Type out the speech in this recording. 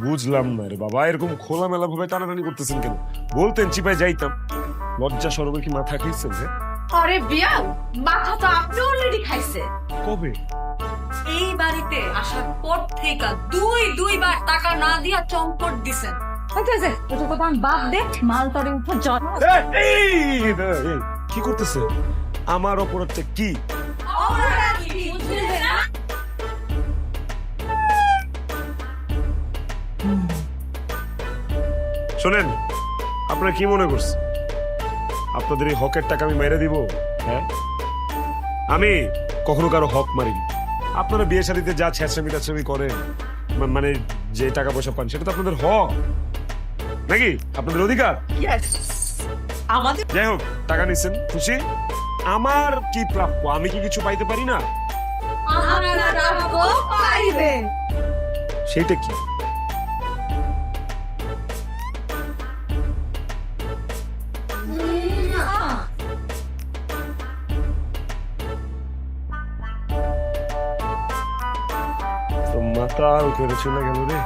বুঝলাম না রে বাবা, এরকম খোলামেলা ভাবে টানাটানি করতেছেন কেন? বলতেন চিপায় যাইতাম। লজ্জা সরবে কি মাথা খাইছেন? আরে বিয়াল, মাথা তো আপনি অলরেডি খাইছে। কবে? এই বাড়িতে আসার পর থেকে দুইবার টাকা না দিয়া চম্পট দিছেন। ওটা কথা বাদ দে, মাল তরে উঠে জল। কি করতেছে? আমার অপরাধটা কি? শোনেন, আপনারা কি মনে করছেন আপনাদের এই হকের টাকা আমি মেরে দিব? হ্যাঁ, আমি কখনো কারো হক মারিনি। আপনারা বিয়ে শাদীতে যা ছেঁচড়ামি টাচড়ামি করেন, মানে যে টাকা পয়সা পান, সেটা তো আপনাদের হক নাকি? আপনাদের অধিকার। আমাদের যাই হোক, টাকা নিচ্ছেন, খুশি। আমার কি প্রাপ্য? আমি কি কিছু পাইতে পারি না? সেইটা কি? মাথা উঠে চলে গেল রে।